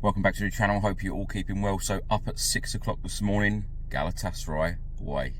Welcome back to the channel. Hope you're all keeping well. So up at 6 o'clock this morning, Galatasaray away.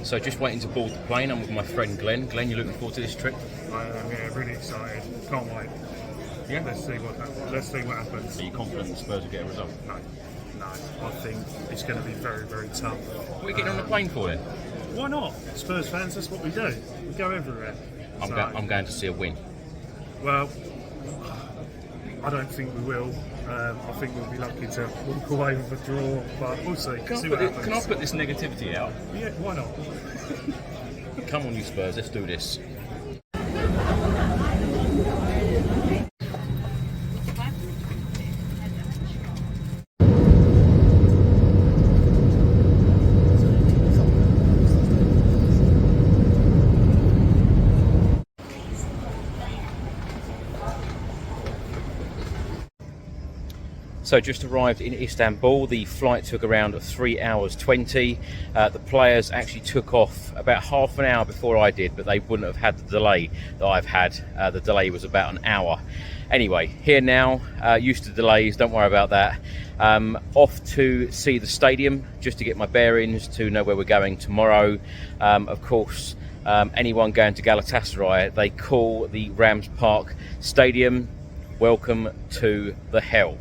So just waiting to board the plane. I'm with my friend Glenn. Glenn, you looking forward to this trip? I am, yeah, really excited. Can't wait. Yeah. Let's see what happens. Are you confident the Spurs will get a result? No. I think it's going to be very, very tough. What are you getting on the plane for then? Why not? Spurs fans, that's what we do. We go everywhere. I'm going to see a win. Well, I don't think we will. I think we'll be lucky to walk away with a draw, but we'll see. Can I put this negativity out? Yeah, why not? Come on, you Spurs, let's do this. So just arrived in Istanbul. The flight took around 3 hours 20. The players actually took off about half an hour before I did, but they wouldn't have had the delay that I've had. The delay was about an hour. Anyway, here now, used to delays, don't worry about that. Off to see the stadium, just to get my bearings, to know where we're going tomorrow. Of course, anyone going to Galatasaray, they call the Rams Park Stadium, welcome to the hell.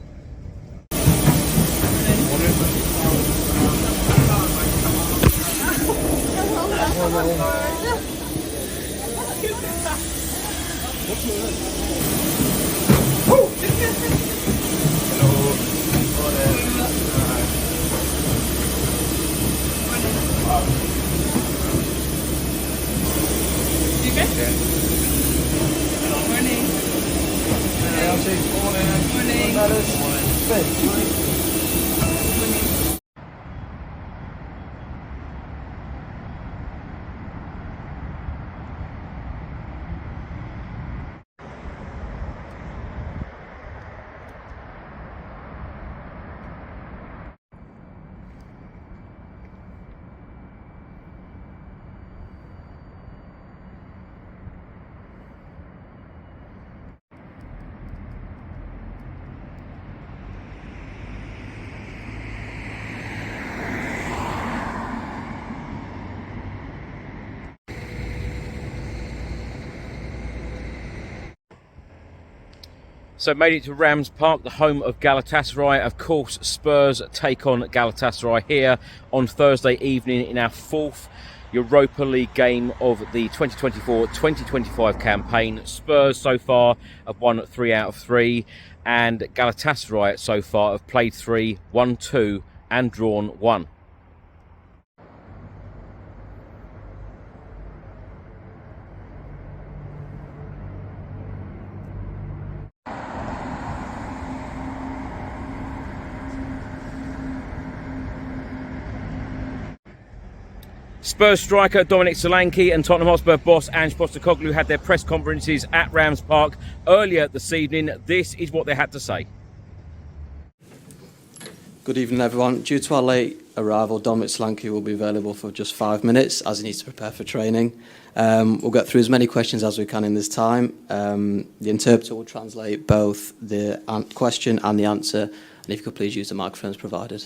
So made it to Rams Park, the home of Galatasaray. Of course, Spurs take on Galatasaray here on Thursday evening in our fourth Europa League game of the 2024-2025 campaign. Spurs so far have won 3 out of 3, and Galatasaray so far have played 3, won 2 and drawn 1. Spurs striker Dominic Solanke and Tottenham Hotspur boss Ange Postecoglou had their press conferences at Rams Park earlier this evening. This is what they had to say. Good evening, everyone. Due to our late arrival, Dominic Solanke will be available for just 5 minutes as he needs to prepare for training. We'll get through as many questions as we can in this time. The interpreter will translate both the question and the answer, and And if you could please use the microphones provided.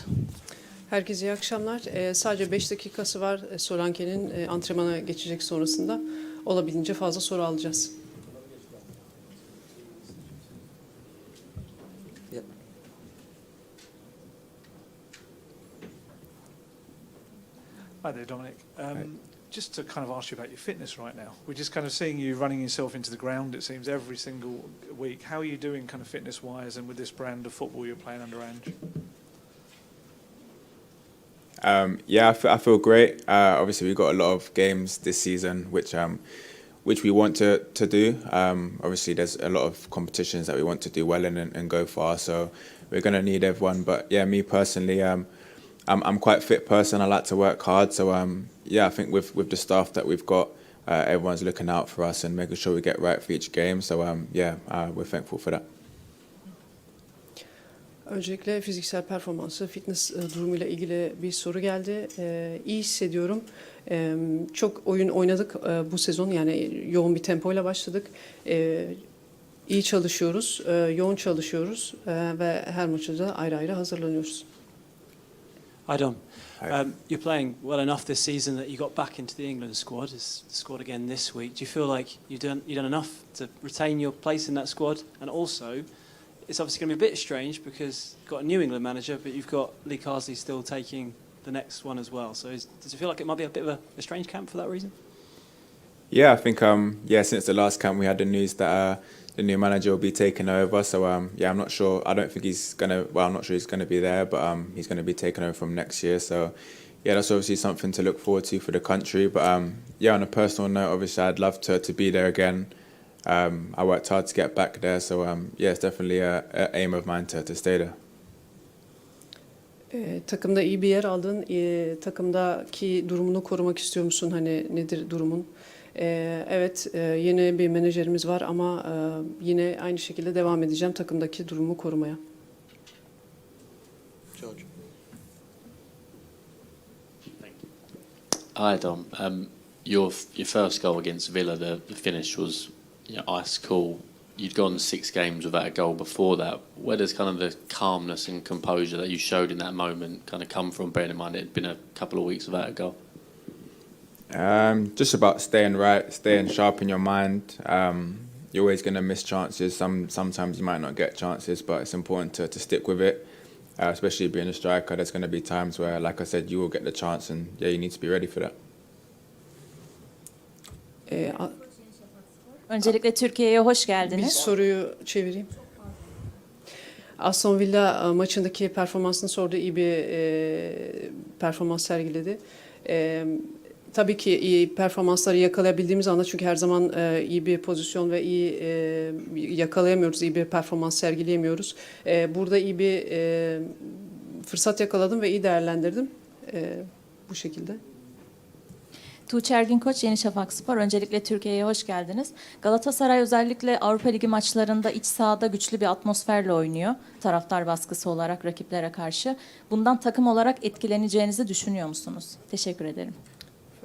Herkese iyi akşamlar. Sadece 5 dakikası var Solanke'nin antrenmana geçecek sonrasında. Olabildiğince fazla soru alacağız. Hi there, Dominic. Just to kind of ask you about your fitness right now. We're just kind of seeing you running yourself into the ground, it seems, every single week. How are you doing kind of fitness-wise and with this brand of football you're playing under Ange? I feel great. Obviously, we've got a lot of games this season, which we want to do. Obviously, there's a lot of competitions that we want to do well in and go far. So we're going to need everyone. But yeah, me personally, I'm quite a fit person. I like to work hard. So I think with the staff that we've got, everyone's looking out for us and making sure we get right for each game. So we're thankful for that. Öncelikle fiziksel performansı, fitness durumuyla ilgili bir soru geldi. İyi hissediyorum. Çok oyun oynadık bu sezon. Yani yoğun bir tempoyla başladık. İyi çalışıyoruz, yoğun çalışıyoruz ve her maça da ayrı ayrı hazırlanıyoruz. Hi Dom. You're playing well enough this season that you got back into the England squad. It's the squad again this week. Do you feel like you've done enough to retain your place in that squad? And also, it's obviously going to be a bit strange because you've got a new England manager, but you've got Lee Carsley still taking the next one as well. So does it feel like it might be a bit of a strange camp for that reason? Yeah, I think since the last camp we had the news that the new manager will be taking over. So I'm not sure. I don't think he's gonna. Well, I'm not sure he's gonna be there, but he's gonna be taking over from next year. So yeah, that's obviously something to look forward to for the country. But on a personal note, obviously I'd love to be there again. I worked hard to get back there. So it's definitely a aim of mine to stay there. Takımda iyi bir yer aldın. Takımdaki durumunu korumak istiyor musun? Hani nedir durumun? Evet, yeni bir menajerimiz var ama yine aynı şekilde devam edeceğim takımdaki durumu korumaya. George. Hi Dom. Your first goal against Villa, the finish was ice cool. You'd gone 6 games without a goal before that. Where does kind of the calmness and composure that you showed in that moment kind of come from, bearing in mind it had been a couple of weeks without a goal? Just about staying right, staying sharp in your mind. You're always going to miss chances. Sometimes you might not get chances, but it's important to stick with it. Especially being a striker, there's going to be times where, like I said, you will get the chance, and you need to be ready for that. Öncelikle Türkiye'ye hoş Bir geldiniz. soruyu çevireyim. Aston Villa maçındaki performansını sordu. İyi bir performans sergiledi. Tabii ki iyi performansları yakalayabildiğimiz anda, çünkü her zaman iyi bir pozisyon ve iyi yakalayamıyoruz, iyi bir performans sergileyemiyoruz. Burada iyi bir fırsat yakaladım ve iyi değerlendirdim. Bu şekilde. Tuğçe Ergin Koç, Yeni Şafak Spor. Öncelikle Türkiye'ye hoş geldiniz. Galatasaray özellikle Avrupa Ligi maçlarında iç sahada güçlü bir atmosferle oynuyor. Taraftar baskısı olarak rakiplere karşı. Bundan takım olarak etkileneceğinizi düşünüyor musunuz? Teşekkür ederim.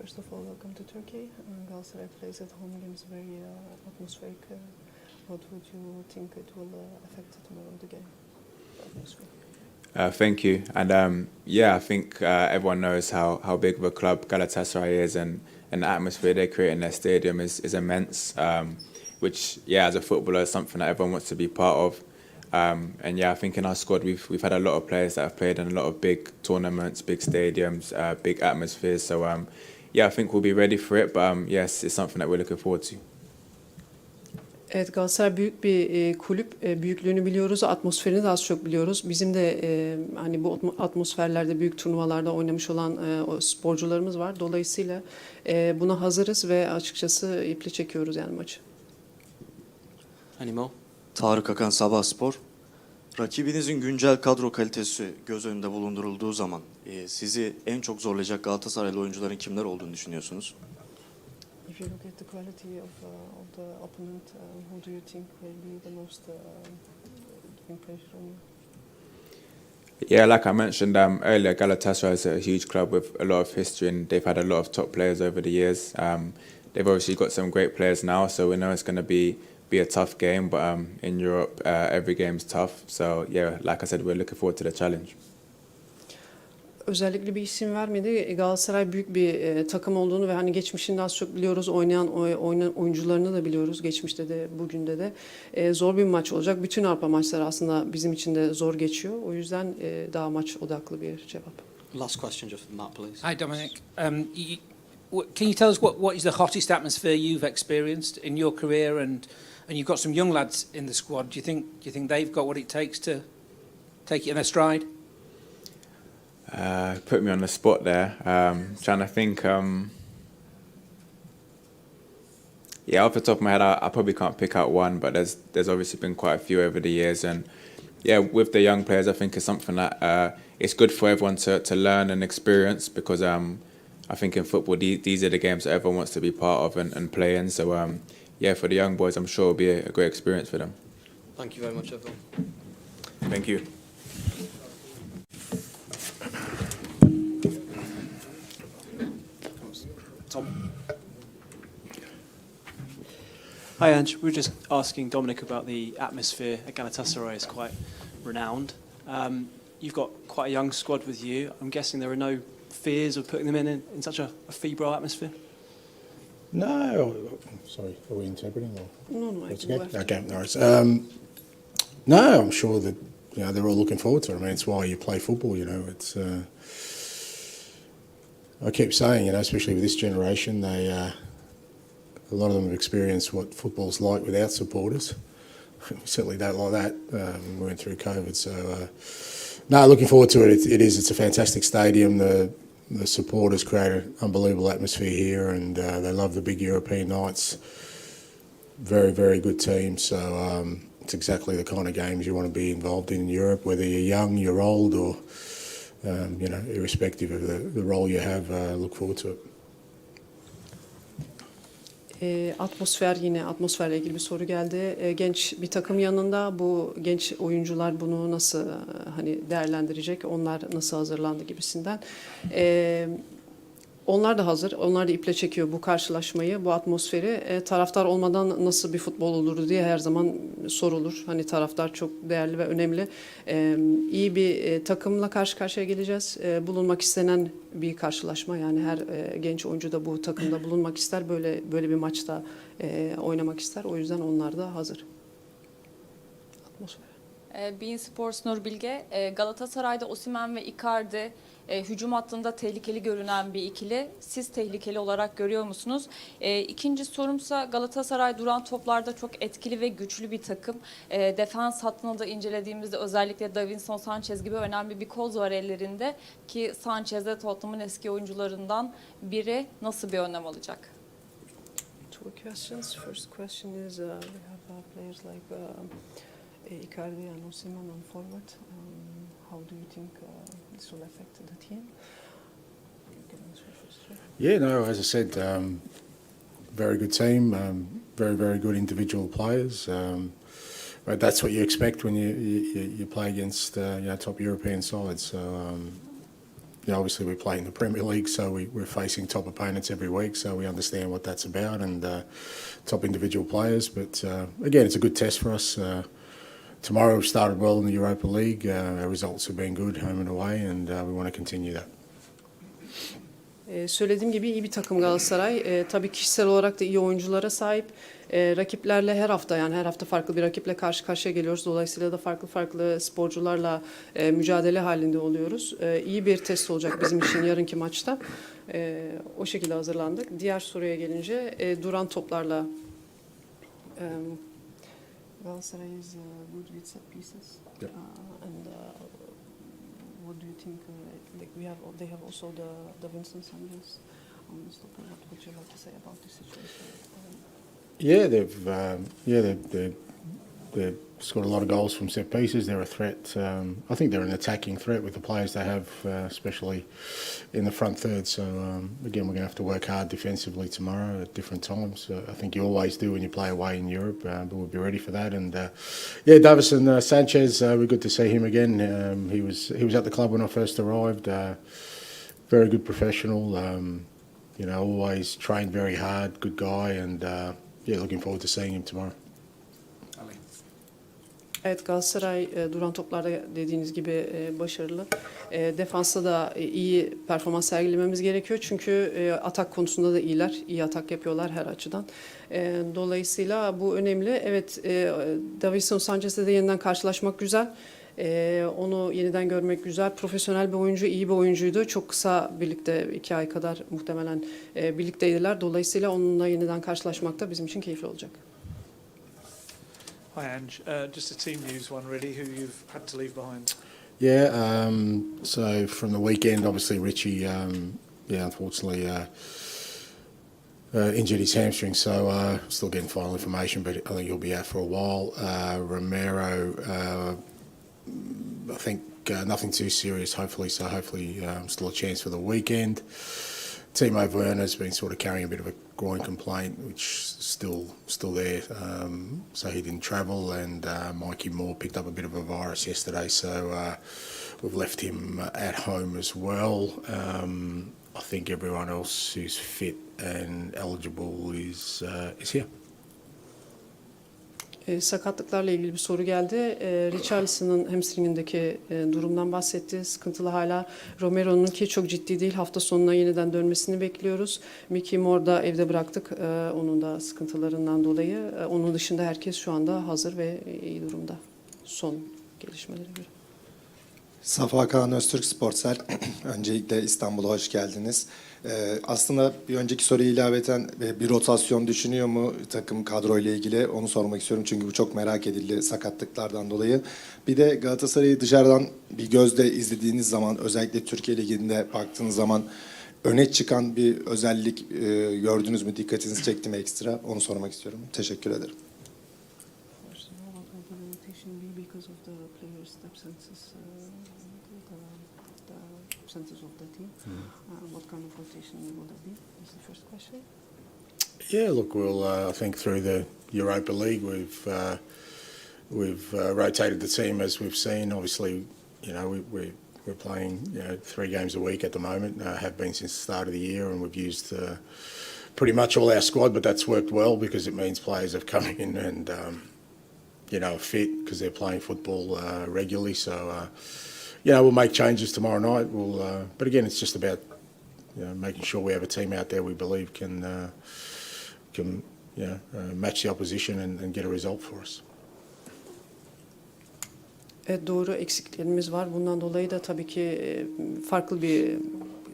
First of all, welcome to Turkey. Galatasaray plays at home games very atmospheric. What would you think it will affect tomorrow the game? Atmosphere. Thank you. And I think everyone knows how big of a club Galatasaray is, and the atmosphere they create in their stadium is immense, which, as a footballer, is something that everyone wants to be part of. I think in our squad we've had a lot of players that have played in a lot of big tournaments, big stadiums, big atmospheres. So I think we'll be ready for it. But yes, it's something that we're looking forward to. Evet, Galatasaray büyük bir kulüp. Büyüklüğünü biliyoruz, atmosferini de az çok biliyoruz. Bizim de hani bu atmosferlerde, büyük turnuvalarda oynamış olan sporcularımız var. Dolayısıyla buna hazırız ve açıkçası iple çekiyoruz yani maçı. Any Tarık Akan, Sabah Spor. Rakibinizin güncel kadro kalitesi göz önünde bulundurulduğu zaman sizi en çok zorlayacak Galatasaraylı oyuncuların kimler olduğunu düşünüyorsunuz? If you look at the quality of the opponent, who do you think will be the most giving pressure on you? Yeah, like I mentioned earlier, Galatasaray is a huge club with a lot of history, and they've had a lot of top players over the years. They've obviously got some great players now, so we know it's going to be be a tough game, but in Europe, every game's tough. So yeah, like I said, we're looking forward to the challenge. Özellikle bir isim vermedi. Galatasaray büyük bir takım olduğunu ve hani geçmişinde az çok biliyoruz. Oynayan oyuncularını da biliyoruz. Geçmişte de bugün de zor bir maç olacak. Bütün Avrupa maçları aslında bizim için de zor geçiyor. O yüzden daha maç odaklı bir cevap. Last question just from Matt, please. Hi, Dominic. Can you tell us what is the hottest atmosphere you've experienced in your career, and you've got some young lads in the squad. Do you think they've got what it takes to take it in their stride? Put me on the spot there. Trying to think. Yeah, off the top of my head, I probably can't pick out one, but there's obviously been quite a few over the years, and yeah, with the young players, I think it's something that it's good for everyone to learn and experience, because I think in football these are the games that everyone wants to be part of and play in. So yeah, for the young boys, I'm sure it'll be a great experience for them. Thank you very much, everyone. Thank you. Tom. Hi, Ange. We were just asking Dominic about the atmosphere at Galatasaray. It's quite renowned. You've got quite a young squad with you. I'm guessing there are no fears of putting them in such a febrile atmosphere? No. Sorry, are we interpreting? Or? No, I can go after. Okay, no worries. No, I'm sure that they're all looking forward to it. I mean, it's why you play football. It's. I keep saying, especially with this generation, a lot of them have experienced what football's like without supporters. We certainly don't like that. We went through COVID, so no, looking forward to it. It's a fantastic stadium. The supporters create an unbelievable atmosphere here, and they love the big European nights. Very, very good team. So it's exactly the kind of games you want to be involved in Europe, whether you're young, you're old, or irrespective of the role you have. Look forward to it. Atmosferle ilgili bir soru geldi. Genç bir takım yanında, bu genç oyuncular bunu nasıl değerlendirecek, onlar nasıl hazırlandı gibisinden. Onlar da hazır, onlar da iple çekiyor bu karşılaşmayı, bu atmosferi. Taraftar olmadan nasıl bir futbol olurdu diye her zaman sorulur. Taraftar çok değerli ve önemli. İyi bir takımla karşı karşıya geleceğiz. Bulunmak istenen bir karşılaşma. Yani her genç oyuncu da bu takımda bulunmak ister. Böyle bir maçta oynamak ister. O yüzden onlar da hazır. Atmosfer. Bein Sports Nur Bilge, Galatasaray'da Osimhen ve Icardi hücum hattında tehlikeli görünen bir ikili. Siz tehlikeli olarak görüyor musunuz? İkinci sorumsa, Galatasaray duran toplarda çok etkili ve güçlü bir takım. Defans hattını da incelediğimizde özellikle Davinson Sanchez gibi önemli bir koz var ellerinde ki Sanchez de Tottenham'ın eski oyuncularından biri. Nasıl bir önlem alacak? Two questions. First question is we have players like Icardi and Osimhen on forward. How do you think this will affect the team? You can answer first. Yeah, no, as I said, very good team, very, very good individual players. But that's what you expect when you play against top European sides. So obviously we play in the Premier League, so we're facing top opponents every week, so we understand what that's about, and top individual players. But again, it's a good test for us. Tomorrow we've started well in the Europa League. Our results have been good home and away, and we want to continue that. Söylediğim gibi iyi bir takım Galatasaray. Tabii kişisel olarak da iyi oyunculara sahip. Rakiplerle her hafta farklı bir rakiple karşı karşıya geliyoruz. Dolayısıyla da farklı sporcularla mücadele halinde oluyoruz. İyi bir test olacak bizim için yarınki maçta. O şekilde hazırlandık. Diğer soruya gelince duran toplarla Galatasaray is good with set pieces. Yep. And what do you think? They have also the Davinson Sanchez on the stopper. What would you like to say about this situation? They've scored a lot of goals from set pieces. They're a threat. I think they're an attacking threat with the players they have, especially in the front third. So again, we're going to have to work hard defensively tomorrow at different times. I think you always do when you play away in Europe, but we'll be ready for that. And Davinson Sanchez, we're good to see him again. He was at the club when I first arrived. Very good professional. Always trained very hard. Good guy, and looking forward to seeing him tomorrow. Evet, Galatasaray duran toplarda dediğiniz gibi başarılı. Defansta da iyi performans sergilememiz gerekiyor. Çünkü atak konusunda da iyiler. İyi atak yapıyorlar her açıdan. Dolayısıyla bu önemli. Evet, Davinson Sanchez'le de yeniden karşılaşmak güzel. Onu yeniden görmek güzel. Profesyonel bir oyuncu, iyi bir oyuncuydu. Çok kısa birlikte 2 ay kadar muhtemelen birlikteydiler. Dolayısıyla onunla yeniden karşılaşmak da bizim için keyifli olacak. Hi Ange, just a team news one really, who you've had to leave behind. Yeah, so from the weekend, obviously Richie, unfortunately injured his hamstring, so still getting final information, but I think he'll be out for a while. Romero, I think nothing too serious, hopefully, so hopefully still a chance for the weekend. Timo Werner's been sort of carrying a bit of a groin complaint, which is still there, so he didn't travel, and Mikey Moore picked up a bit of a virus yesterday, so we've left him at home as well. I think everyone else who's fit and eligible is here. Sakatlıklarla ilgili bir soru geldi. Richarlison'ın hamstringindeki durumdan bahsetti. Sıkıntılı hala. Romero'nunki çok ciddi değil. Hafta sonuna yeniden dönmesini bekliyoruz. Mickey Moore'u da evde bıraktık. Onun da sıkıntılarından dolayı. Onun dışında herkes şu anda hazır ve iyi durumda. Son gelişmelere göre. Safa Kaan Öztürk Sportsel. Öncelikle İstanbul'a hoş geldiniz. Aslında bir önceki soruya ilaveten bir rotasyon düşünüyor mu takım kadroyla ilgili onu sormak istiyorum. Çünkü bu çok merak edildi sakatlıklardan dolayı. Bir de Galatasaray'ı dışarıdan bir gözle izlediğiniz zaman, özellikle Türkiye Ligi'nde baktığınız zaman öne çıkan bir özellik gördünüz mü? Dikkatinizi çekti mi ekstra? Onu sormak istiyorum. Teşekkür ederim. What kind of rotation will that be? Is the first question. Yeah, look, I think through the Europa League we've rotated the team as we've seen. Obviously, we're playing 3 games a week at the moment. Have been since the start of the year, and we've used pretty much all our squad. But that's worked well because it means players have come in and fit because they're playing football regularly. So we'll make changes tomorrow night. But again, it's just about making sure we have a team out there we believe can match the opposition and get a result for us. Doğru, eksiklerimiz var. Bundan dolayı da tabii ki farklı bir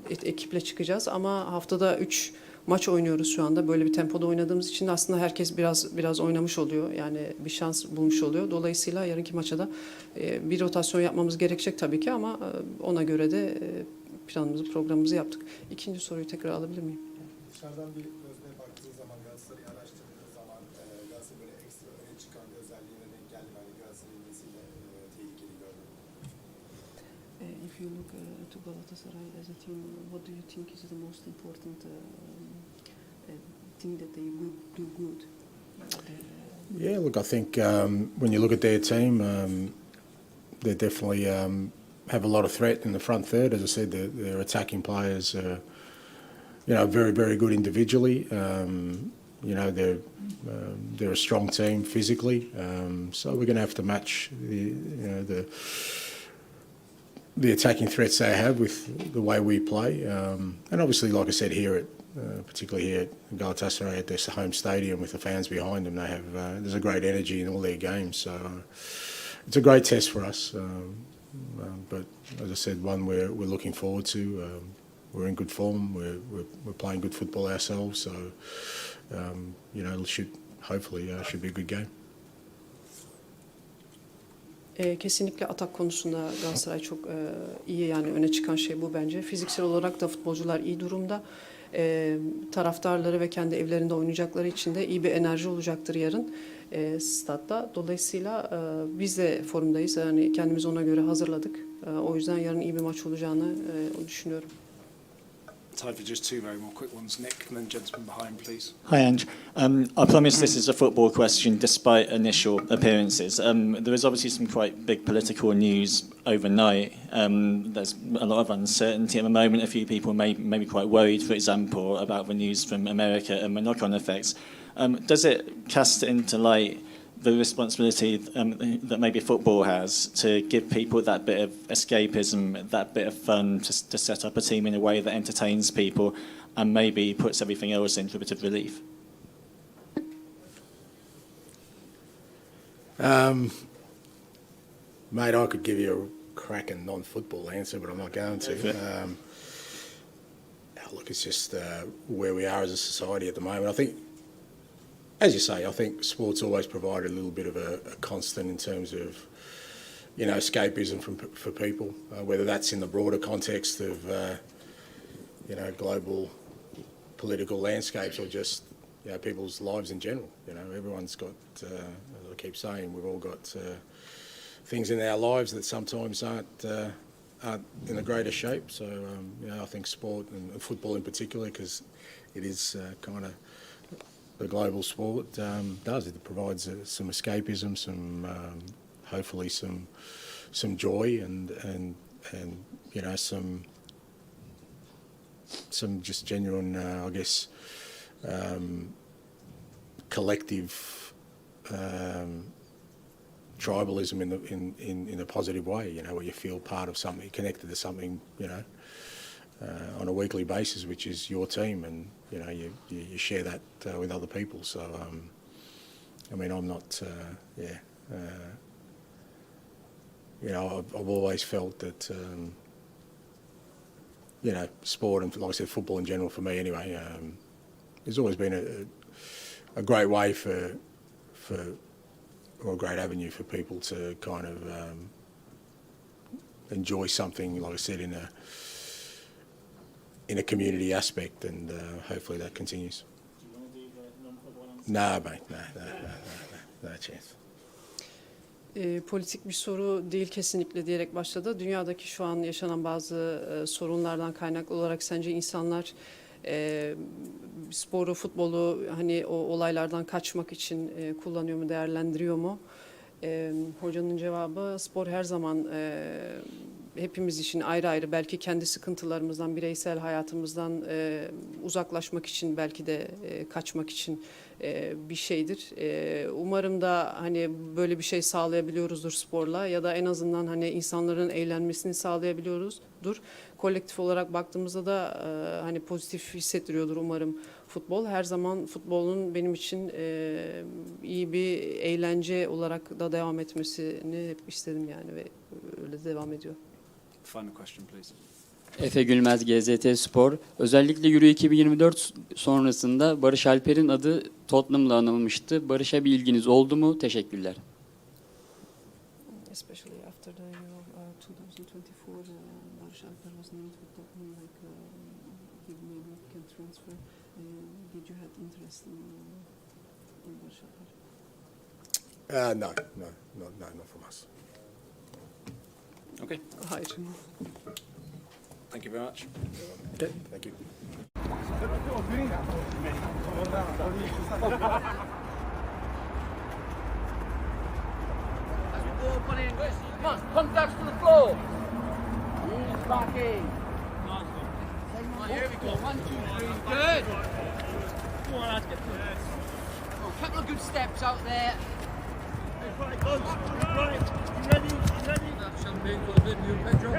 ekiple çıkacağız. Ama haftada 3 maç oynuyoruz şu anda. Böyle bir tempoda oynadığımız için aslında herkes biraz oynamış oluyor. Yani bir şans bulmuş oluyor. Dolayısıyla yarınki maça da bir rotasyon yapmamız gerekecek tabii ki ama ona göre de planımızı, programımızı yaptık. İkinci soruyu tekrar alabilir miyim? Dışarıdan bir gözle baktığı zaman, Galatasaray'ı araştırdığı zaman Galatasaray böyle ekstra öne çıkan bir özelliğine denk geldi. Yani Galatasaray'ın nesiyle tehlikeli gördüm. If you look to Galatasaray as a team, what do you think is the most important thing that they would do good? Yeah, look, I think when you look at their team, they definitely have a lot of threat in the front third. As I said, their attacking players are, very, very good individually. They're a strong team physically. So we're going to have to match the attacking threats they have with the way we play. And obviously, like I said, particularly here at Galatasaray at their home stadium with the fans behind them, they have there's a great energy in all their games. So it's a great test for us. But as I said, one we're looking forward to. We're in good form. We're playing good football ourselves. So it should be a good game. Kesinlikle atak konusunda Galatasaray çok iyi, yani öne çıkan şey bu bence. Fiziksel olarak da futbolcular iyi durumda. Taraftarları ve kendi evlerinde oynayacakları için de iyi bir enerji olacaktır yarın statta. Dolayısıyla biz de formdayız. Yani kendimizi ona göre hazırladık. O yüzden yarın iyi bir maç olacağını düşünüyorum. Time for just 2 very more quick ones. Nick, and then gentleman behind, please. Hi, Ange. I promise this is a football question, despite initial appearances. There is obviously some quite big political news overnight. There's a lot of uncertainty at the moment. A few people may be quite worried, for example, about the news from America and the knock-on effects. Does it cast into light the responsibility that maybe football has to give people that bit of escapism, that bit of fun, to set up a team in a way that entertains people and maybe puts everything else into a bit of relief? Mate, I could give you a cracking non-football answer, but I'm not going to. Look, it's just where we are as a society at the moment. I think, as you say, I think sport's always provided a little bit of a constant in terms of, you know, escapism for people, whether that's in the broader context of, you know, global political landscapes or just, you know, people's lives in general. You know, everyone's got, as I keep saying, we've all got things in our lives that sometimes aren't in the greatest shape. So, you know, I think sport and football in particular, because it is kind of the global sport, does. It provides some escapism, some hopefully some joy and you know, some just genuine, I guess, collective tribalism in a positive way, you know, where you feel part of something, connected to something, you know, on a weekly basis, which is your team, and you know, you share that with other people. So, I mean, I'm not, you know, I've always felt that, you know, sport and, like I said, football in general for me anyway, there's always been a great way or a great avenue for people to kind of enjoy something, like I said, in a community aspect, and hopefully that continues. No, mate, no chance. Politik bir soru değil kesinlikle diyerek başladı. Dünyadaki şu an yaşanan bazı sorunlardan kaynaklı olarak sence insanlar sporu, futbolu hani o olaylardan kaçmak için kullanıyor mu, değerlendiriyor mu? Hocanın cevabı, spor her zaman hepimiz için ayrı ayrı, belki kendi sıkıntılarımızdan, bireysel hayatımızdan uzaklaşmak için, belki de kaçmak için bir şeydir. Umarım da hani böyle bir şey sağlayabiliyoruzdur sporla, ya da en azından hani insanların eğlenmesini sağlayabiliyoruzdur. Kolektif olarak baktığımızda da hani pozitif hissettiriyordur umarım futbol. Her zaman futbolun benim için iyi bir eğlence olarak da devam etmesini hep istedim yani, ve öyle devam ediyor. Final question, please. Efe Gülmez, GZT Spor. Özellikle Euro 2024 sonrasında Barış Alper'in adı Tottenham'la anılmıştı. Barış'a bir ilginiz oldu mu? Teşekkürler. Especially after the Euro 2024, Barış Alper was named for Tottenham, like maybe we can transfer. Did you have interest in Barış Alper? No, not from us. Okay. Hayır. Thank you very much. Okay, thank you. Come on, contacts to the floor. Ease back in. Right, here we go. 1, 2, 3. Good. Come on, let's get through it. A couple of good steps out there. Right, you ready? You ready? Have champagne for the video, Pedro.